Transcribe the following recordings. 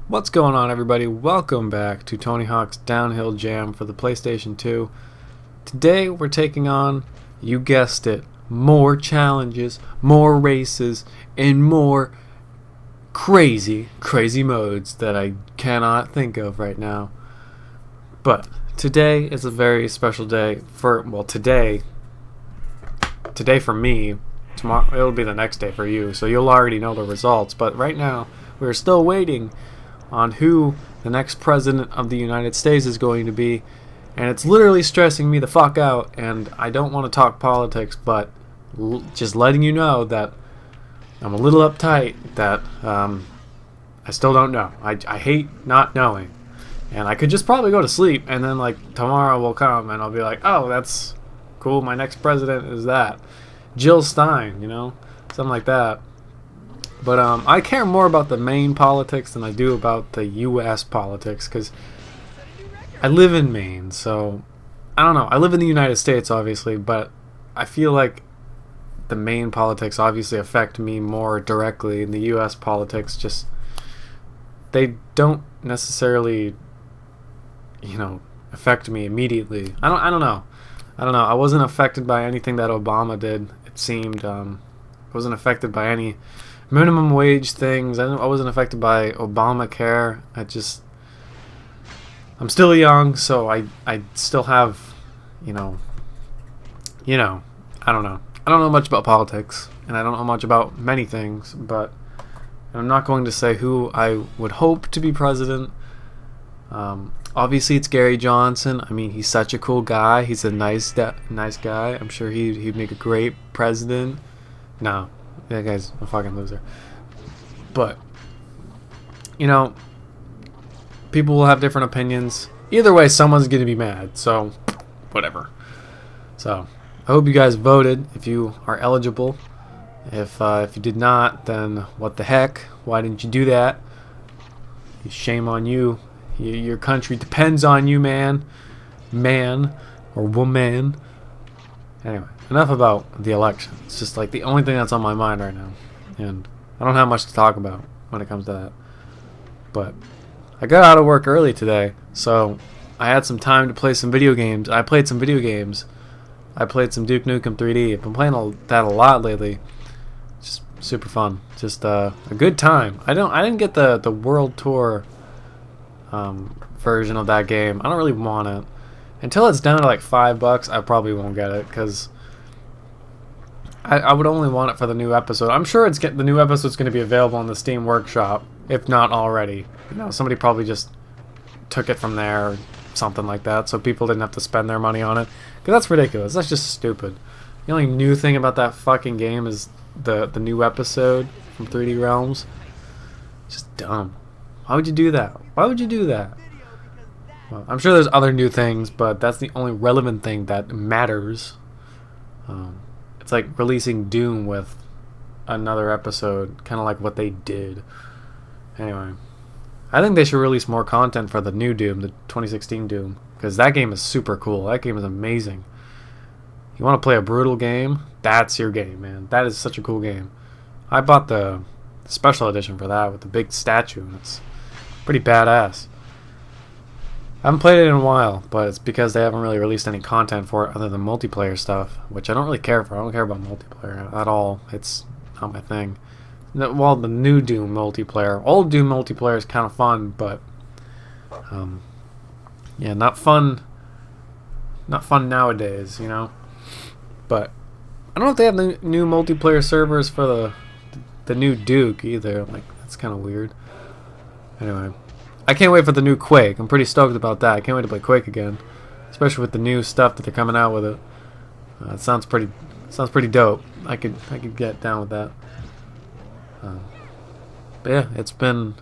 What's going on, everybody? Welcome back to Tony Hawk's Downhill Jam for the PlayStation 2. Today we're taking on, you guessed it, more challenges, more races, and more crazy modes that I cannot think of right now. But today is a very special day for, well, today for me. Tomorrow it'll be the next day for you, so you'll already know the results. But right now we're still waiting on who the next president of the United States is going to be, and it's literally stressing me the fuck out. And I don't want to talk politics, but just letting you know that I'm a little uptight that I still don't know. I hate not knowing, and I could just probably go to sleep, and then like tomorrow will come and I'll be like, oh, that's cool, my next president is that Jill Stein, you know, something like that. But I care more about the main politics than I do about the U.S. politics, because I live in Maine, so I don't know. I live in the United States, obviously, but I feel like the main politics obviously affect me more directly, and the U.S. politics just, they don't necessarily, you know, affect me immediately. I don't know. I wasn't affected by anything that Obama did. It seemed I wasn't affected by any minimum wage things. I wasn't affected by Obamacare. I'm still young, so I still have, you know, I don't know. I don't know much about politics, and I don't know much about many things, but I'm not going to say who I would hope to be president. Obviously, it's Gary Johnson. I mean, he's such a cool guy. He's a nice guy. I'm sure he'd make a great president. No, that guy's a fucking loser. But, you know, people will have different opinions. Either way, someone's going to be mad. So, whatever. So, I hope you guys voted if you are eligible. If you did not, then what the heck? Why didn't you do that? Shame on you. Your country depends on you, man or woman. Anyway, enough about the election. It's just like the only thing that's on my mind right now, and I don't have much to talk about when it comes to that. But I got out of work early today, so I had some time to play some video games. I played some video games. I played some Duke Nukem 3D. I've been playing that a lot lately. Just super fun. Just a good time. I didn't get the world tour version of that game. I don't really want it. Until it's down to like $5, I probably won't get it, because I would only want it for the new episode. I'm sure the new episode's going to be available on the Steam Workshop, if not already. You know, somebody probably just took it from there or something like that, so people didn't have to spend their money on it. Because that's ridiculous. That's just stupid. The only new thing about that fucking game is the new episode from 3D Realms. Just dumb. Why would you do that? Why would you do that? Well, I'm sure there's other new things, but that's the only relevant thing that matters. It's like releasing Doom with another episode, kind of like what they did. Anyway, I think they should release more content for the new Doom, the 2016 Doom, because that game is super cool. That game is amazing. You want to play a brutal game? That's your game, man. That is such a cool game. I bought the special edition for that with the big statue. It's pretty badass. I haven't played it in a while, but it's because they haven't really released any content for it other than multiplayer stuff, which I don't really care for. I don't care about multiplayer at all. It's not my thing. Well, the new Doom multiplayer. Old Doom multiplayer is kind of fun, but yeah, not fun nowadays, you know. But I don't know if they have the new multiplayer servers for the new Duke either. Like, that's kind of weird. Anyway, I can't wait for the new Quake. I'm pretty stoked about that. I can't wait to play Quake again, especially with the new stuff that they're coming out with it. It sounds pretty dope. I could get down with that. But yeah, it's been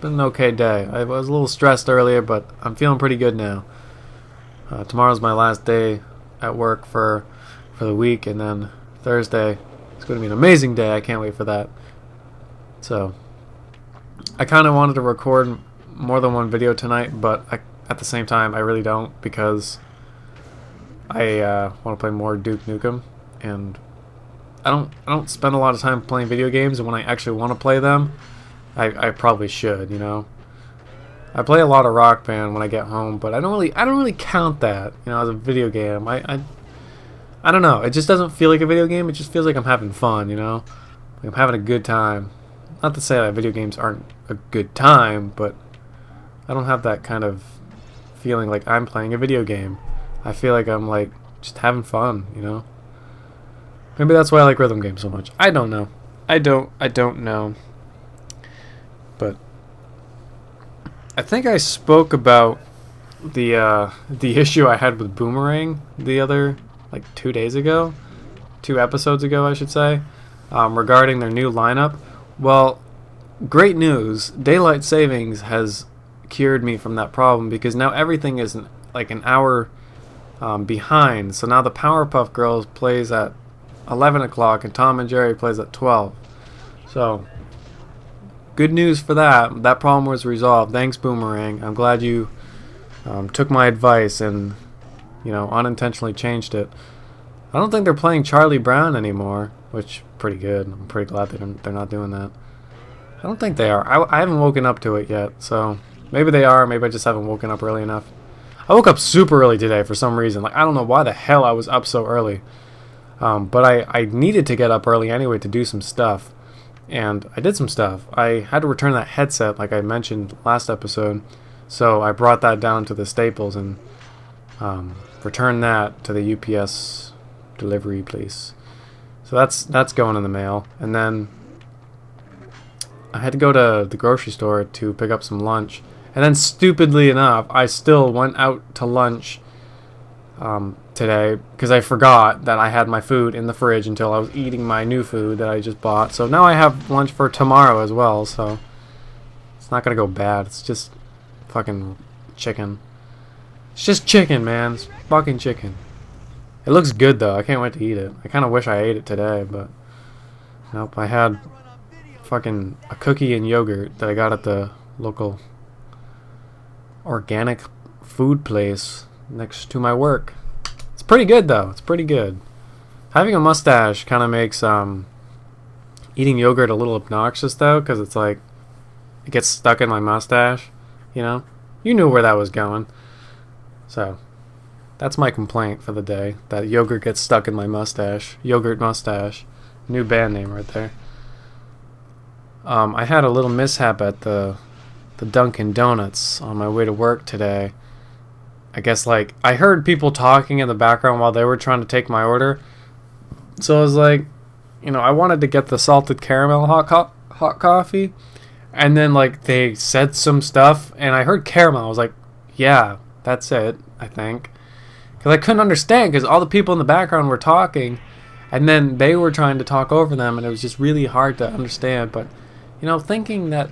an okay day. I was a little stressed earlier, but I'm feeling pretty good now. Tomorrow's my last day at work for the week, and then Thursday it's going to be an amazing day. I can't wait for that. So I kind of wanted to record more than one video tonight, but at the same time I really don't, because I want to play more Duke Nukem, and I don't spend a lot of time playing video games, and when I actually want to play them, I probably should, you know. I play a lot of Rock Band when I get home, but I don't really count that, you know, as a video game. I don't know. It just doesn't feel like a video game. It just feels like I'm having fun, you know. Like I'm having a good time. Not to say that video games aren't a good time, but I don't have that kind of feeling like I'm playing a video game. I feel like I'm like just having fun, you know. Maybe that's why I like rhythm games so much. I don't know. I don't know. But I think I spoke about the issue I had with Boomerang the other, like 2 days ago, 2 episodes ago I should say, regarding their new lineup. Well, great news. Daylight savings has cured me from that problem because now everything is like an hour behind. So now the Powerpuff Girls plays at 11 o'clock and Tom and Jerry plays at 12. So good news for that. That problem was resolved. Thanks, Boomerang. I'm glad you took my advice and, you know, unintentionally changed it. I don't think they're playing Charlie Brown anymore, which pretty good. I'm pretty glad they're not doing that. I don't think they are. I haven't woken up to it yet, so maybe they are. Maybe I just haven't woken up early enough. I woke up super early today for some reason. Like I don't know why the hell I was up so early. But I needed to get up early anyway to do some stuff. And I did some stuff. I had to return that headset like I mentioned last episode. So I brought that down to the Staples and returned that to the UPS delivery place. So that's going in the mail. And then I had to go to the grocery store to pick up some lunch. And then stupidly enough, I still went out to lunch today because I forgot that I had my food in the fridge until I was eating my new food that I just bought. So now I have lunch for tomorrow as well, so it's not gonna go bad. It's just fucking chicken. It's just chicken, man. It's fucking chicken. It looks good though. I can't wait to eat it. I kind of wish I ate it today, but nope. I had fucking a cookie and yogurt that I got at the local organic food place next to my work. It's pretty good though. It's pretty good. Having a mustache kind of makes eating yogurt a little obnoxious though, because it's like it gets stuck in my mustache. You know, you knew where that was going. So that's my complaint for the day. That yogurt gets stuck in my mustache. Yogurt mustache. New band name right there. I had a little mishap at the Dunkin' Donuts on my way to work today. I guess like I heard people talking in the background while they were trying to take my order. So I was like, you know, I wanted to get the salted caramel hot coffee, and then like they said some stuff and I heard caramel. I was like, yeah, that's it, I think. Because I couldn't understand because all the people in the background were talking and then they were trying to talk over them and it was just really hard to understand. But, you know, thinking that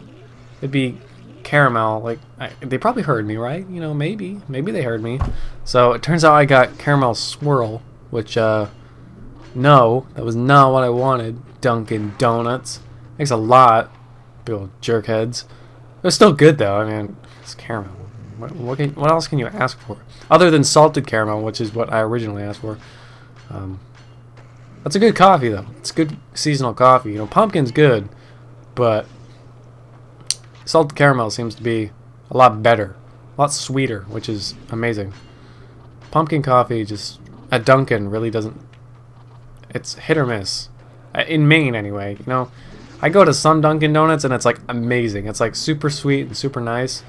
it'd be caramel, like they probably heard me, right? You know, maybe they heard me. So it turns out I got caramel swirl, which no, that was not what I wanted. Dunkin' Donuts thanks a lot, little jerkheads. It was still good though. I mean, it's caramel. What else can you ask for other than salted caramel, which is what I originally asked for? That's a good coffee though. It's good seasonal coffee. You know, pumpkin's good, but salted caramel seems to be a lot better, a lot sweeter, which is amazing. Pumpkin coffee just at Dunkin' really doesn't. It's hit or miss. In Maine, anyway. You know, I go to some Dunkin' Donuts and it's like amazing. It's like super sweet and super nice.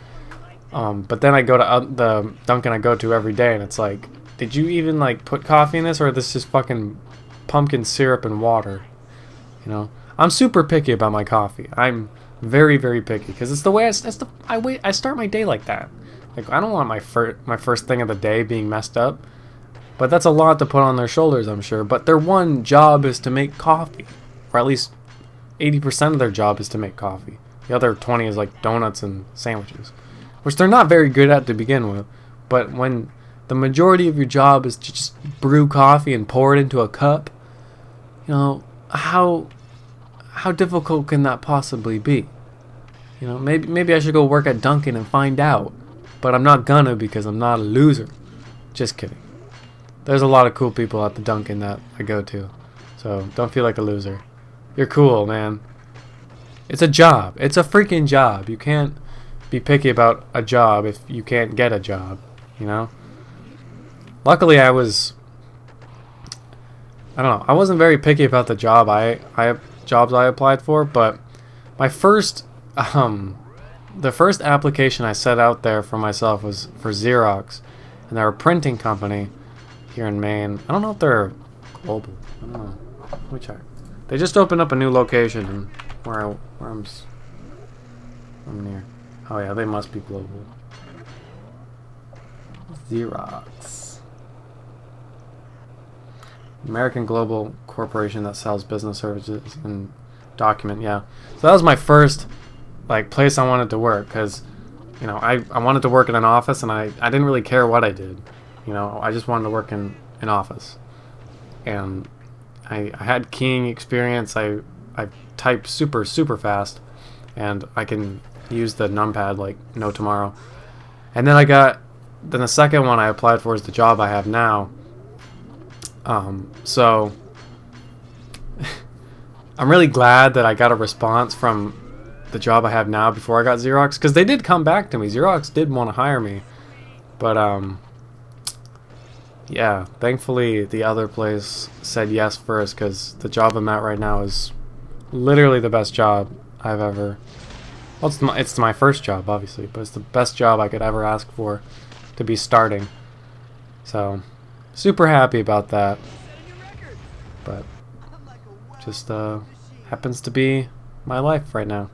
But then I go to the Dunkin' I go to every day and it's like, did you even like put coffee in this, or is this just fucking pumpkin syrup and water? You know, I'm super picky about my coffee. I'm very, very picky because it's the way I start my day like that. Like I don't want my first thing of the day being messed up. But that's a lot to put on their shoulders, I'm sure. But their one job is to make coffee, or at least 80% of their job is to make coffee. The other 20 is like donuts and sandwiches, which they're not very good at to begin with. But when the majority of your job is to just brew coffee and pour it into a cup, you know, how difficult can that possibly be? You know, maybe I should go work at Dunkin' and find out. But I'm not gonna because I'm not a loser. Just kidding. There's a lot of cool people at the Dunkin' that I go to. So don't feel like a loser. You're cool, man. It's a job. It's a freaking job. You can't be picky about a job if you can't get a job, you know? Luckily, I don't know, I wasn't very picky about the jobs I applied for, but my first, the first application I set out there for myself was for Xerox, and they're a printing company here in Maine. I don't know if they're global. I don't know. Let me check. They just opened up a new location in where I'm near. Oh yeah, they must be global. Xerox. American Global Corporation that sells business services and document, yeah. So that was my first like place I wanted to work, because you know, I wanted to work in an office, and I didn't really care what I did. You know, I just wanted to work in an office. And I had keying experience. I type super fast, and I can use the numpad like no tomorrow. And then the second one I applied for is the job I have now. So I'm really glad that I got a response from the job I have now before I got Xerox, because they did come back to me. Xerox did want to hire me, but yeah, thankfully the other place said yes first, because the job I'm at right now is literally the best job I've ever. Well, it's my first job, obviously, but it's the best job I could ever ask for to be starting. So, super happy about that. But just happens to be my life right now.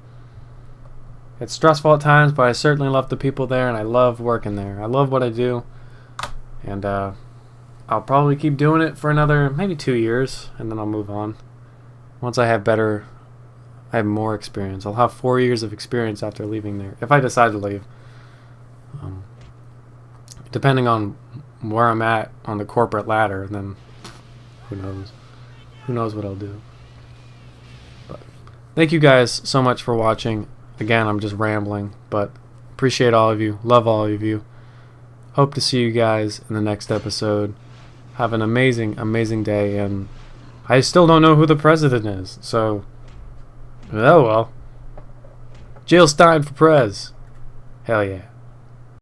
It's stressful at times, but I certainly love the people there, and I love working there. I love what I do, and I'll probably keep doing it for another maybe 2 years, and then I'll move on. Once I have more experience. I'll have 4 years of experience after leaving there, if I decide to leave. Depending on where I'm at on the corporate ladder, then who knows? Who knows what I'll do? But thank you guys so much for watching. Again, I'm just rambling, but appreciate all of you. Love all of you. Hope to see you guys in the next episode. Have an amazing, amazing day, and I still don't know who the president is, so oh well. Jill Stein for Prez. Hell yeah.